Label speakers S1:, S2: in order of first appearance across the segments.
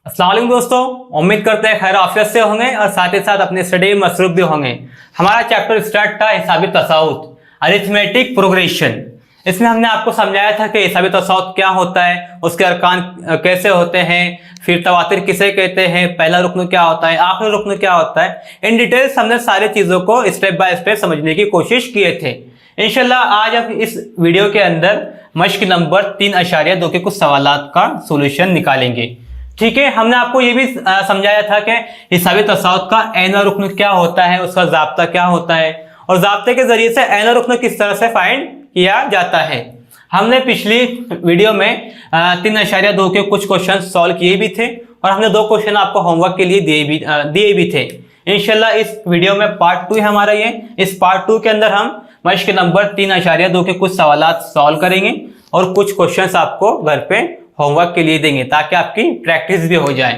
S1: अस्सलाम वालेकुम दोस्तों, उम्मीद करते हैं खैर आफियत से होंगे और साथ ही साथ अपने स्टडी में मसरूफ भी होंगे। हमारा चैप्टर स्टार्ट था हिसाबी तसाउत, अरिथमेटिक प्रोग्रेशन। इसमें हमने आपको समझाया था कि हिसाबी तसाउत क्या होता है, उसके अरकान कैसे होते हैं, फिर तवातिर किसे कहते हैं, पहला रुकन क्या होता है, आखिरी रुकन क्या होता है। इन डिटेल्स हमने सारी चीज़ों को स्टेप बाय स्टेप समझने की कोशिश किए थे। इंशाल्लाह आज हम इस वीडियो के अंदर मश्क नंबर 3.2 के कुछ सवालात का सोल्यूशन निकालेंगे। ठीक है, हमने आपको ये भी समझाया था कि हिसाबी तसाउत का ऐन और रुकन क्या होता है, उसका ज़ाब्ता क्या होता है और ज़ाब्ते के जरिए से ऐन और रुकन किस तरह से फाइंड किया जाता है। हमने पिछली वीडियो में 3.2 के कुछ क्वेश्चन सॉल्व किए भी थे और हमने 2 क्वेश्चन आपको होमवर्क के लिए दिए भी थे। इंशाल्लाह इस वीडियो में पार्ट 2 है हमारा ये। इस पार्ट 2 के अंदर हम मश्क नंबर 3.2 के कुछ सवालात सॉल्व करेंगे और कुछ क्वेश्चंस आपको घर पे होमवर्क के लिए देंगे ताकि आपकी प्रैक्टिस भी हो जाए।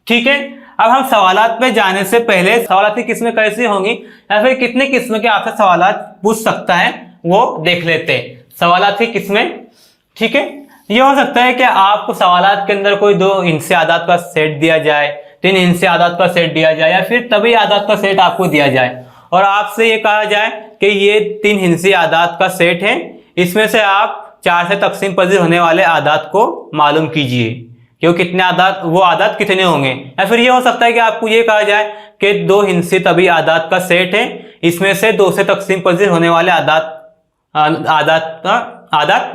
S1: ठीक है, अब हम सवालात पे जाने से पहले सवालात की किस्में कैसी होंगी या फिर कितने किस्म के आपसे सवालात पूछ सकता है वो देख लेते हैं। सवालात की किस्में, ठीक है, ये हो सकता है कि आपको सवालात के अंदर कोई 2 हिस्से आदात का सेट दिया जाए, 3 हिस्से आदात का सेट दिया जाए या फिर तभी आदात का सेट आपको दिया जाए और आपसे ये कहा जाए कि ये 3 हिस्से आदात का सेट है, इसमें से आप 4 से तकसीम पजीर होने वाले आदात को मालूम कीजिए कि वो कितने आदात, वो आदात कितने होंगे। या फिर ये हो सकता है कि आपको ये कहा जाए कि 2 हिस्से तभी आदात का सेट है, इसमें से 2 से तकसीम पजीर होने वाले आदात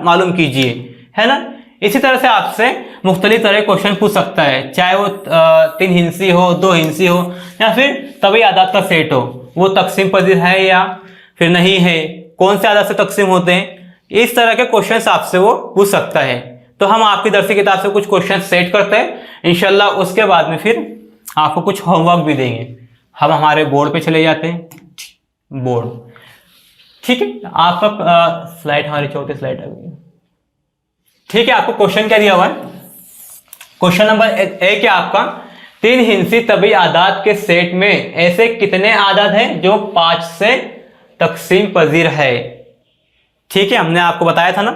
S1: मालूम कीजिए, है ना। इसी तरह से आपसे मुख्तलिफ तरह के क्वेश्चन पूछ सकता है, चाहे वो 3 हिस्से हो, 2 हिस्से हो या फिर तभी आदात का सेट हो, वो तकसीम पजीर है या फिर नहीं है, कौन से आदात से तकसीम होते हैं, इस तरह के क्वेश्चंस आपसे वो पूछ सकता है। तो हम आपकी दरसी किताब से कुछ क्वेश्चन सेट करते हैं इंशाल्लाह, उसके बाद में फिर आपको कुछ होमवर्क भी देंगे। हम हमारे बोर्ड पे चले जाते हैं, बोर्ड, ठीक है। आपका स्लाइड, हमारी चौथी स्लाइड आ गई, ठीक है। आपको क्वेश्चन क्या दिया हुआ है, क्वेश्चन नंबर 1 है आपका, 3 हिस्से तभी आदात के सेट में ऐसे कितने आदात हैं जो 5 से तकसीम पजीर है। ठीक है, हमने आपको बताया था ना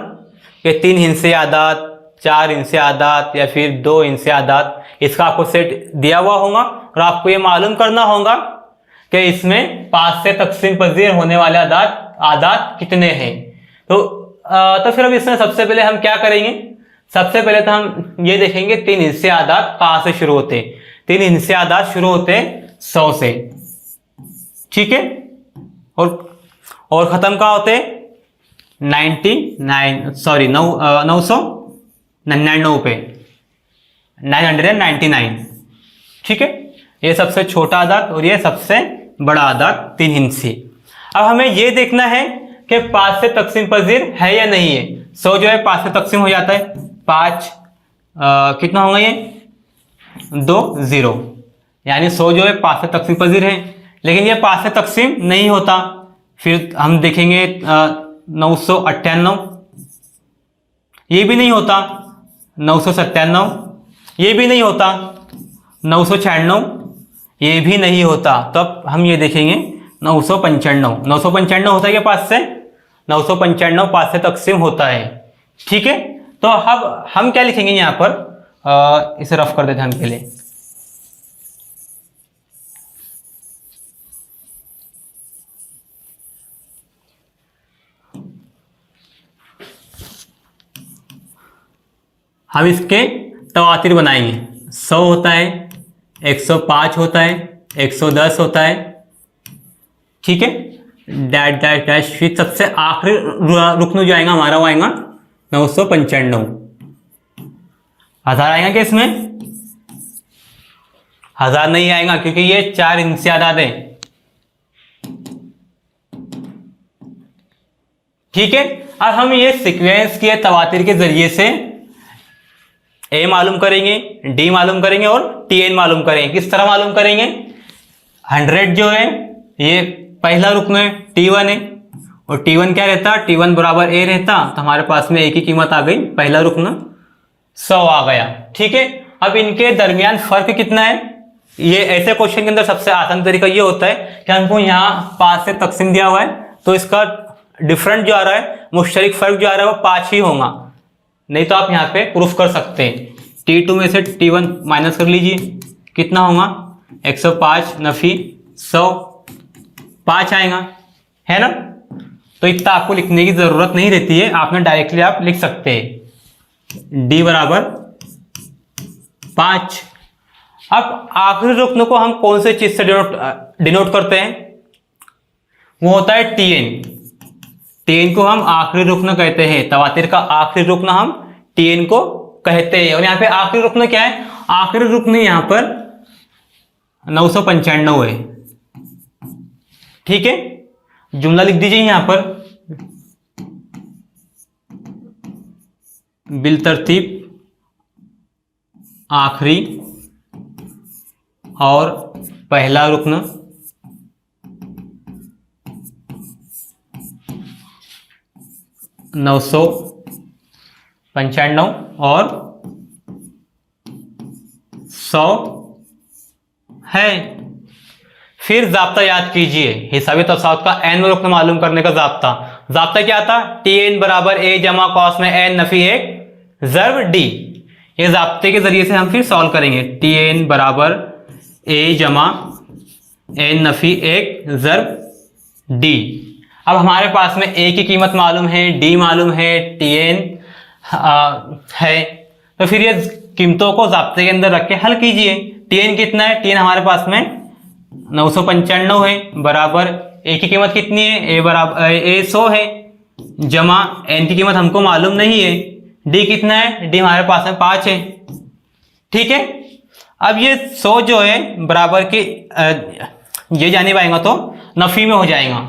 S1: कि 3 हिस्से आदात, 4 हिस्से आदात या फिर 2 हिस्से आदात, इसका आपको सेट दिया हुआ होगा और आपको ये मालूम करना होगा कि इसमें 5 से तकसीम पजीर होने वाले आदात कितने हैं। तो फिर अब इसमें सबसे पहले हम क्या करेंगे, सबसे पहले तो हम ये देखेंगे 3 हिस्से आदात कहाँ से शुरू होते हैं। 3 हिस्से आदात शुरू होते हैं 100 से, ठीक है, और खत्म कहाँ होते हैं 999 पे, 999, ठीक है। ये सबसे छोटा आदात और ये सबसे बड़ा आदात 3 हिस्से। अब हमें ये देखना है कि 5 से तकसीम पजीर है या नहीं है। 100 जो है 5 से तकसीम हो जाता है, 5 कितना होगा ये 2 0, यानी 100 जो है 5 से तकसीम पजीर है, लेकिन ये 5 से तकसीम नहीं होता। फिर हम देखेंगे 998, ये भी नहीं होता, 997, ये भी नहीं होता, 996, ये भी नहीं होता। तो अब हम ये देखेंगे 995 होता है क्या 5 से, 995 5 से तकसीम होता है, ठीक है। तो अब हम क्या लिखेंगे यहाँ पर, इसे रफ कर देते हैं हम पहले। हम इसके तवातिर बनाएंगे। 100 होता है, 105 होता है, 110 होता है, ठीक है, डैश डैश डैश, फिर सबसे आखिरी रुकन जो आएगा हमारा वो आएगा 995। 1000 आएगा क्या इसमें, 1000 नहीं आएगा क्योंकि ये 4 हिस्से आदात है, ठीक है। अब हम ये सीक्वेंस के तवातिर के जरिए से ए मालूम करेंगे, डी मालूम करेंगे और टीएन मालूम करेंगे। किस तरह मालूम करेंगे, 100 जो है ये पहला रुकन है, T1 है, और T1 क्या रहता, T1 बराबर ए रहता, तो हमारे पास में ए की कीमत आ गई, पहला रुकन 100 आ गया, ठीक है। अब इनके दरमियान फर्क कितना है, ये ऐसे क्वेश्चन के अंदर सबसे आसान तरीका ये होता है कि हमको यहाँ 5 से तकसीम दिया हुआ है तो इसका डिफरेंट जो आ रहा है, मुश्तरक फर्क जो आ रहा है वो 5 ही होगा, नहीं तो आप यहाँ पे प्रूफ कर सकते हैं। T2 में से T1 माइनस कर लीजिए, कितना होगा 105 नफी 100 5 आएगा, है ना। तो इतना आपको लिखने की जरूरत नहीं रहती है, आपने डायरेक्टली आप लिख सकते हैं D बराबर 5। अब आखिरी रुकन को हम कौन से चीज से डिनोट करते हैं, वो होता है Tn। Tn को हम आखिरी रुकन कहते हैं, तवातिर का आखिरी रुकन हम Tn को कहते हैं। और यहाँ पे आखिरी रुकन क्या है, आखिरी रुकन यहाँ पर 995 है, ठीक है। जुमला लिख दीजिए यहाँ पर, बिल तरतीब आखिरी और पहला रुकन 995 और 100 है। फिर जाब्ता याद कीजिए, हिसाबी तसाउत का एन रुकन मालूम करने का जाब्ता क्या था, Tn बराबर a जमा कॉस में n नफी 1 ज़र्ब d। ये जाब्ते के जरिए से हम फिर सॉल्व करेंगे, Tn बराबर a जमा n नफी 1 ज़र्ब d। अब हमारे पास में a की कीमत मालूम है, d मालूम है, Tn है, तो फिर ये कीमतों को जाब्ते के अंदर रख के हल कीजिए। Tn कितना है, Tn हमारे पास में 995 है, बराबर a की कीमत कितनी है, a बराबर a 100 है, जमा n की कीमत हमको मालूम नहीं है, d कितना है, d हमारे पास में 5 है, ठीक है। अब ये 100 जो है बराबर के ये जाने पाएगा तो नफी में हो जाएगा,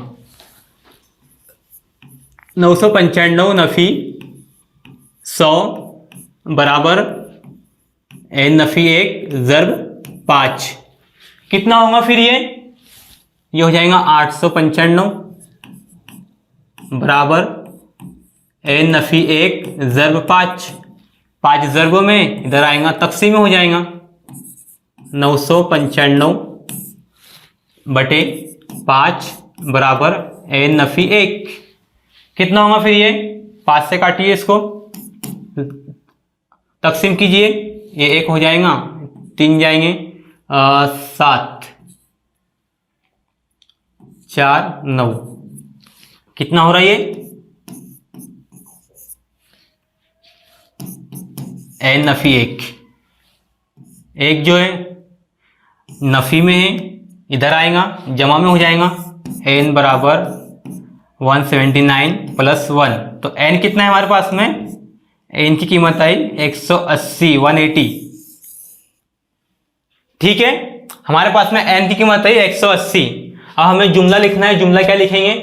S1: 995 नफी 100 बराबर n नफी 1 ज़र्ब 5, कितना होगा फिर ये हो जाएगा 895 बराबर n नफी 1 ज़र्ब 5। 5 ज़र्ब में इधर आएगा तकसीम में हो जाएगा, 995 बटे 5 बराबर n नफी 1, कितना होगा फिर ये 5 से काटिए, इसको तकसीम कीजिए, ये 1 हो जाएगा, 3 जाएंगे 7 4 9, कितना हो रहा है ये n नफी 1 जो है नफी में है, इधर आएगा जमा में हो जाएगा, n बराबर 179 प्लस 1, तो n कितना है हमारे पास में, n की कीमत आई 180 ठीक है। हमारे पास में n की कीमत आई 180। अब हमें जुमला लिखना है, जुमला क्या लिखेंगे,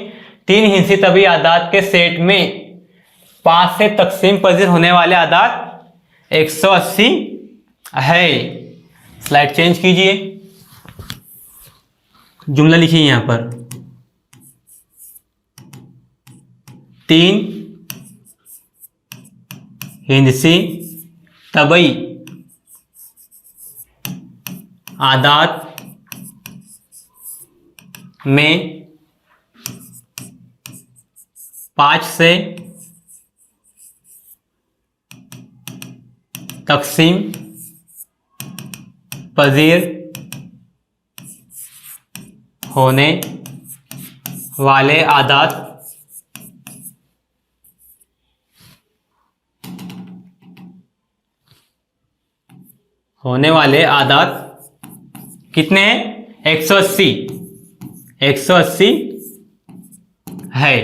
S1: 3 हिस्सी तभी आदात के सेट में 5 से तकसीम पजीर होने वाले आदात 180 है। स्लाइड चेंज कीजिए, जुमला लिखिए यहां पर, 3 हिंदसी तबई आदात में 5 से तकसीम पजीर होने वाले आदात कितने हैं, 180 है,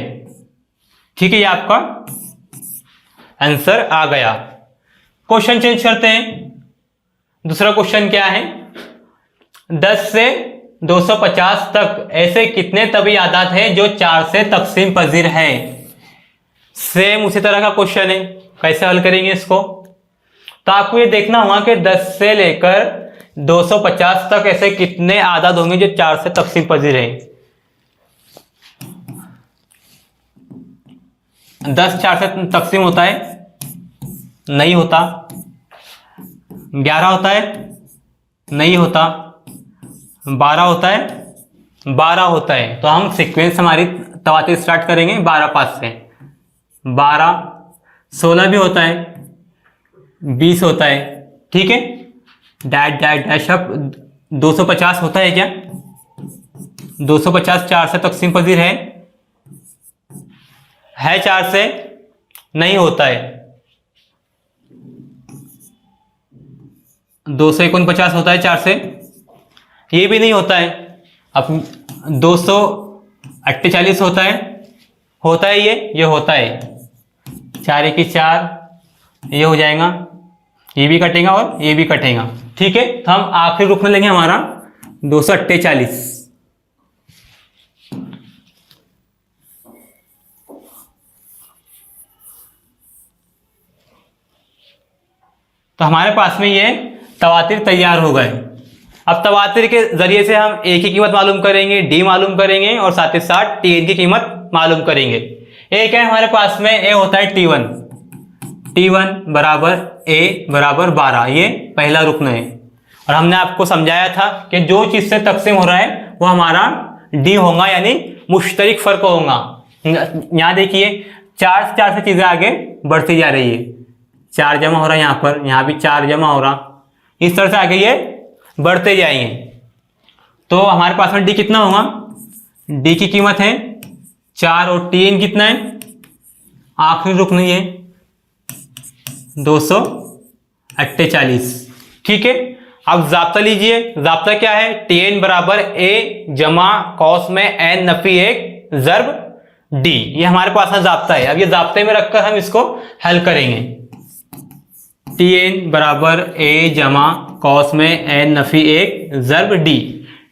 S1: ठीक है। ये आपका आंसर आ गया। क्वेश्चन चेंज करते हैं, दूसरा क्वेश्चन क्या है, 10 से 250 तक ऐसे कितने तभी आदात हैं जो 4 से तकसीम पजीर है। सेम उसी तरह का क्वेश्चन है, कैसे हल करेंगे इसको, तो आपको ये देखना होगा कि 10 से लेकर 250 तक ऐसे कितने आदात होंगे जो 4 से तकसीम पजीर है। 10 4 से तकसीम होता है, नहीं होता। 11 होता है, नहीं होता। 12 होता है, 12 होता है। तो हम सीक्वेंस हमारी तवातीर स्टार्ट करेंगे 12 5 से। 12, 16 भी होता है, 20 होता है, ठीक है, डैश डैश डैश। अब 250 होता है क्या? 250 4 से तकसीम पजीर है 4 से? नहीं होता है। 249 होता है 4 से? ये भी नहीं होता है। अब 248 होता है? होता है ये होता है। 4 1 4, ये हो जाएगा, ये भी कटेगा और ये भी कटेगा। ठीक है, तो हम आखिरी रुकने लेंगे हमारा 248। तो हमारे पास में ये तवातिर तैयार हो गए। अब तवातिर के जरिए से हम ए की कीमत मालूम करेंगे, डी मालूम करेंगे और साथ ही साथ टी एन की कीमत मालूम करेंगे। एक है हमारे पास में, ए होता है T1 बराबर ए बराबर 12, ये पहला रुकन है। और हमने आपको समझाया था कि जो चीज से तकसीम हो रहा है वो हमारा डी होगा, यानी मुश्तरिक फर्क होगा। यहाँ देखिए 4 से 4 से चीजें आगे बढ़ती जा रही है। 4 जमा हो रहा है यहाँ पर, यहाँ भी 4 जमा हो रहा, इस तरह से आगे ये बढ़ते जाएंगे। तो हमारे पास में डी कितना होगा? डी की कीमत है 4 और टी एन कितना है? आखिरी रुकन है 248। ठीक है, अब जाब्ता लीजिए। जाब्ता क्या है? टी एन बराबर ए जमा कॉस में एन नफी 1 ज़र्ब डी, ये हमारे पास में जाब्ता है। अब ये जाब्ते में रखकर हम इसको हल करेंगे। टी एन बराबर ए जमा कॉस में एन नफी 1 ज़र्ब डी।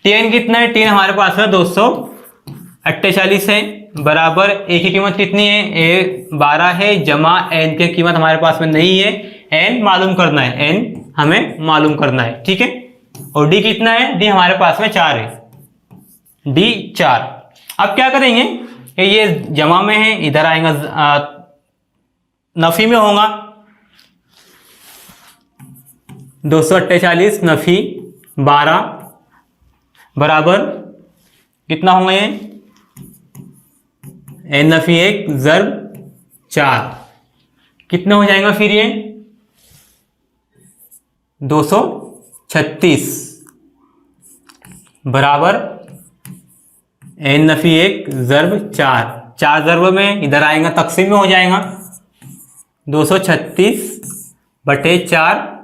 S1: टी एन कितना है? टी एन हमारे पास में 248 है, बराबर ए की कीमत कितनी है? ए 12 है, जमा एन की कीमत हमारे पास में नहीं है, एन मालूम करना है, एन हमें मालूम करना है। ठीक है, और डी कितना है? डी हमारे पास में 4 है, डी 4। अब क्या करेंगे कि ये जमा में है, इधर आएगा नफी में होगा। 248 नफी 12 बराबर कितना होगा? ये एन नफी 1 ज़र्ब 4 कितना हो जाएगा फिर? ये 236 बराबर एन नफी 1 ज़र्ब 4। 4 ज़र्ब में इधर आएगा, तकसीम में हो जाएगा। 236 बटे 4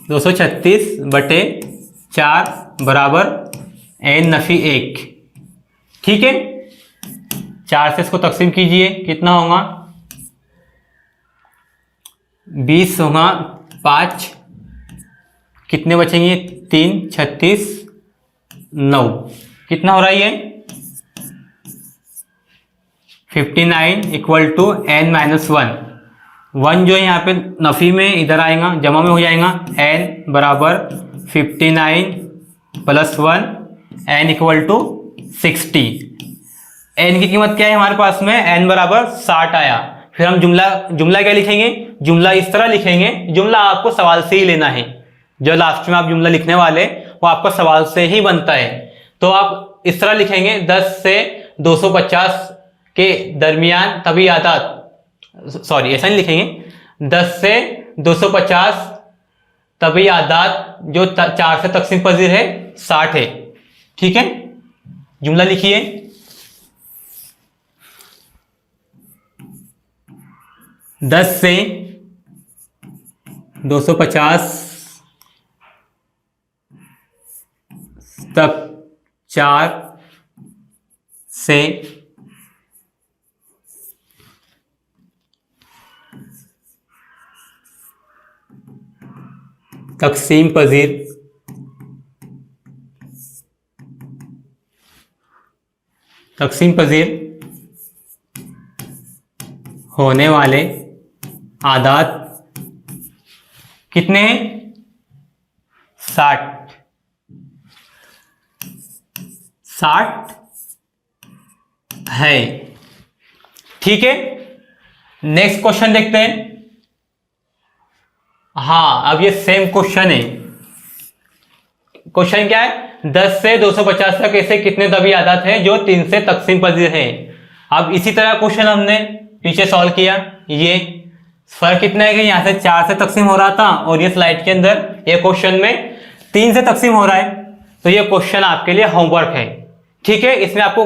S1: 236 बटे 4 बराबर एन नफी 1। ठीक है, 4 से इसको तकसीम कीजिए, कितना होगा? 20 होगा, 5 कितने बचेंगे? 3 36 9, कितना हो रहा है ये? 59 इक्वल टू n माइनस 1। 1 जो है यहाँ पे नफी में इधर आएगा, जमा में हो जाएगा। n बराबर 59 plus 1, n equal to 60। n की कीमत क्या है हमारे पास में? n बराबर 60 आया। फिर हम जुमला क्या लिखेंगे? जुमला इस तरह लिखेंगे, जुमला आपको सवाल से ही लेना है। जो लास्ट में आप जुमला लिखने वाले वो आपको सवाल से ही बनता है। तो आप इस तरह लिखेंगे, 10 से 250 के दरमियान तभी आदात, सॉरी ऐसा नहीं लिखेंगे, 10 से 250 तभी आदात जो 4 से तकसीम पजीर है 60 है। ठीक है, जुमला लिखिए। 10 से 250 तक 4 से तकसीम पजीर होने वाले आदात कितने हैं? 60 है। ठीक है, नेक्स्ट क्वेश्चन देखते हैं। हाँ, अब ये सेम क्वेश्चन है। क्वेश्चन क्या है? 10 से 250 तक ऐसे कितने तभी आदात हैं जो 3 से तकसीम पजीर हैं। अब इसी तरह क्वेश्चन हमने पीछे सॉल्व किया, ये फर्क कितना है कि यहाँ से 4 से तकसीम हो रहा था और ये स्लाइड के अंदर ये क्वेश्चन में 3 से तकसीम हो रहा है। तो ये क्वेश्चन आपके लिए होमवर्क है, ठीक है। इसमें आपको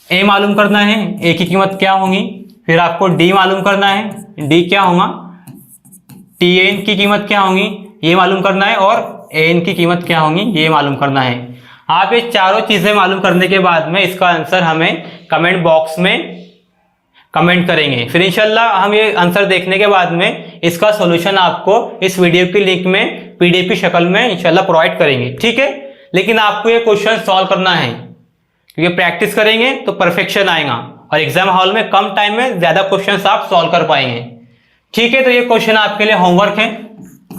S1: ए मालूम करना है, ए की कीमत क्या होगी, फिर आपको डी मालूम करना है, डी क्या होगा, टी एन की कीमत क्या होगी ये मालूम करना है, और एन की कीमत क्या होगी ये मालूम करना है। आप ये चारों चीजें मालूम करने के बाद में इसका आंसर हमें कमेंट बॉक्स में कमेंट करेंगे। फिर इंशाल्लाह हम ये आंसर देखने के बाद में इसका सॉल्यूशन आपको इस वीडियो की लिंक में पीडीएफ की शक्ल में इंशाल्लाह प्रोवाइड करेंगे, ठीक है। लेकिन आपको ये क्वेश्चन सॉल्व करना है, क्योंकि प्रैक्टिस करेंगे तो परफेक्शन आएगा और एग्जाम हॉल में कम टाइम में ज्यादा क्वेश्चन आप सॉल्व कर पाएंगे, ठीक है। तो ये क्वेश्चन आपके लिए होमवर्क है,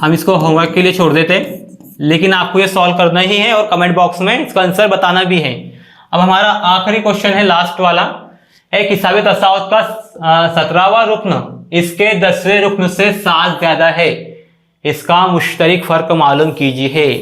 S1: हम इसको होमवर्क के लिए छोड़ देते हैं, लेकिन आपको ये सॉल्व करना ही है और कमेंट बॉक्स में इसका आंसर बताना भी है। अब हमारा आखिरी क्वेश्चन है, लास्ट वाला। एक हिसाबे तसावत का 17वां रुक्न इसके 10वें रुक्न से 7 ज्यादा है, इसका मुश्तरिक फर्क मालूम कीजिए।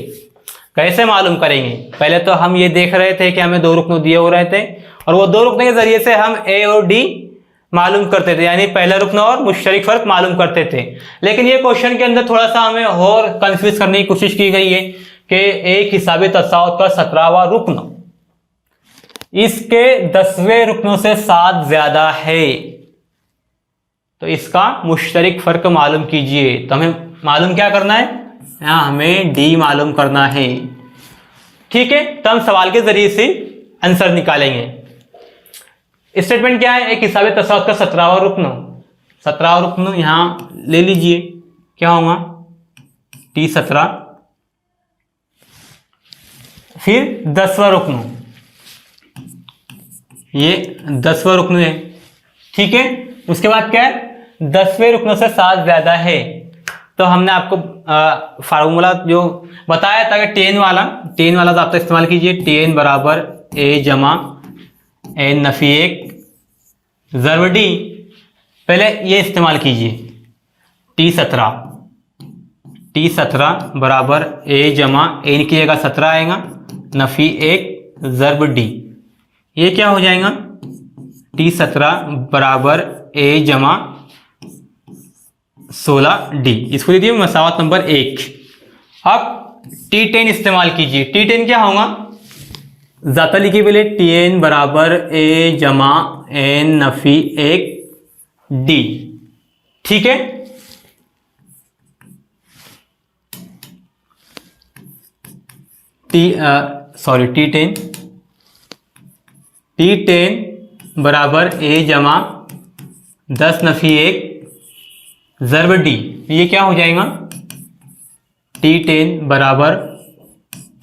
S1: कैसे मालूम करेंगे? पहले तो हम ये देख रहे थे कि हमें 2 रुक्न दिए हो रहे थे और वो 2 रुक्न के जरिए से हम ए और डी मालूम करते थे, यानी पहला रुक्न और मुश्तरिक फर्क मालूम करते थे। लेकिन ये क्वेश्चन के अंदर थोड़ा सा हमें और कंफ्यूज करने की कोशिश की गई है कि एक हिसाबे तसावत का 17वां रुक्न इसके 10वें रुक्नों से 7 ज्यादा है, तो इसका मुश्तरिक फर्क मालूम कीजिए। तो हमें मालूम क्या करना है? यहाँ हमें डी मालूम करना है, ठीक है। तो हम सवाल के जरिए से आंसर निकालेंगे। स्टेटमेंट क्या है? एक हिसाबे तसावत का 17वां रुक्न, 17वां रुक्न यहाँ ले लीजिए, क्या होगा T17, फिर 10वां रुक्न, ये 10वां रुक्न है, ठीक है। उसके बाद क्या है? 10वें रुक्न से 7 ज्यादा है। तो हमने आपको फार्मूला जो बताया था कि टेन वाला तो आप इस्तेमाल कीजिए। टेन बराबर ए जमा एन नफी 1 ज़र्ब डी, पहले ये इस्तेमाल कीजिए। T17 बराबर ए जमा एन की जगह 17 आएगा, नफी 1 ज़र्ब डी, ये क्या हो जाएगा? T17 बराबर ए जमा 16 डी, इसको दे दिए मसावत नंबर 1। अब T10 इस्तेमाल कीजिए। T10 क्या होगा? ज़ाता लिखी पहले Tn बराबर ए जमा एन नफी 1 डी, ठीक है। T10 बराबर ए जमा 10 नफी 1 ज़र्ब डी, ये क्या हो जाएगा? T10 बराबर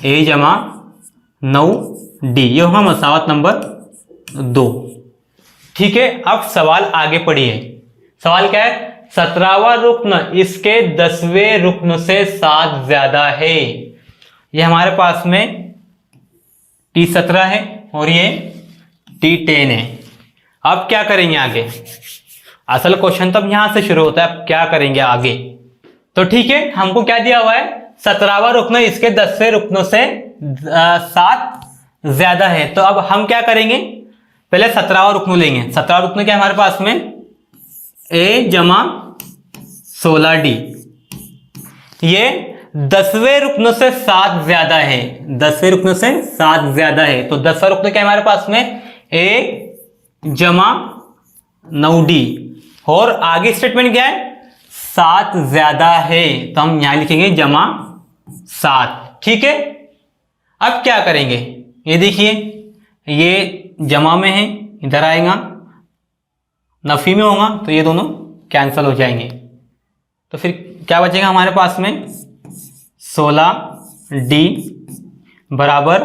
S1: ए जमा 9 डी, ये होगा मसावत नंबर 2, ठीक है। अब सवाल आगे पढ़िए। सवाल क्या है? 17वां रुक्न इसके 10वें रुक्न से 7 ज्यादा है। ये हमारे पास में T17 है और ये T10 है। अब क्या करेंगे आगे? असल क्वेश्चन तो अब यहां से शुरू होता है, अब क्या करेंगे आगे? तो ठीक है, हमको क्या दिया हुआ है? 17वां रुक्न इसके 10वें रुक्नों से 7 ज्यादा है। तो अब हम क्या करेंगे? पहले 17वां रुक्न लेंगे। 17वां रुक्न क्या हमारे पास में? ए जमा 16 डी, ये 10वें रुक्न से 7 ज्यादा है, 10वें रुक्न से 7 ज्यादा है। तो 10वां रुक्न क्या है हमारे पास में? ए जमा 9 डी, और आगे स्टेटमेंट क्या है? 7 ज्यादा है, तो हम यहां लिखेंगे जमा 7, ठीक है। अब क्या करेंगे? ये देखिए, ये जमा में है, इधर आएगा, नफी में होगा, तो ये दोनों कैंसल हो जाएंगे। तो फिर क्या बचेगा हमारे पास में? 16 डी बराबर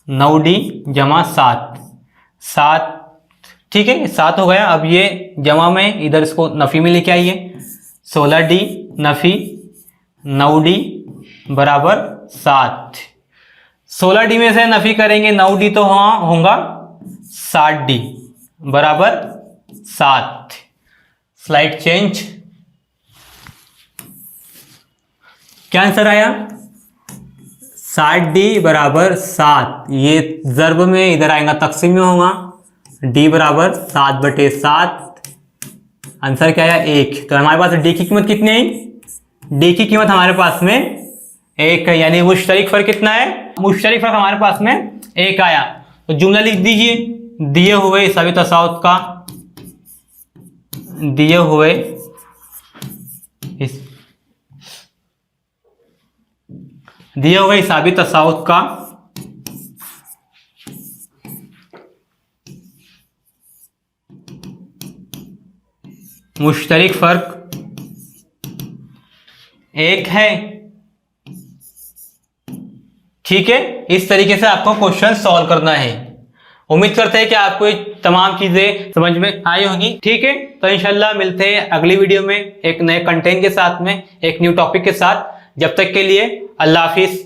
S1: 9 डी जमा 7, ठीक है, 7 हो गया। अब ये जमा में, इधर इसको नफी में लेके आइए। 16 डी नफी 9 डी बराबर 7, 16 डी में से नफी करेंगे 9 डी, तो हाँ होगा 7 डी बराबर 7। स्लाइड चेंज, क्या आंसर आया? 7 डी बराबर 7, ये ज़र्ब में इधर आएगा तकसीम में होगा, डी बराबर 7/7, आंसर क्या आया 1। तो हमारे पास डी की कीमत कितनी आई, डी की कीमत हमारे पास में 1 है, यानी मुश्तरिक फर्क कितना है, मुश्तरिक फर्क हमारे पास में 1 आया। तो जुमला लिख दीजिए, दिए हुए हिसाबी तसाउत का, दिए हुए हिसाबी तसाउत का मुश्तरिक फर्क 1 है। ठीक है, इस तरीके से आपको क्वेश्चन सॉल्व करना है। उम्मीद करते हैं कि आपको ये तमाम चीजें समझ में आई होंगी। ठीक है, तो इंशाल्लाह मिलते हैं अगली वीडियो में एक नए कंटेंट के साथ में, एक न्यू टॉपिक के साथ। जब तक के लिए अल्लाह हाफिज।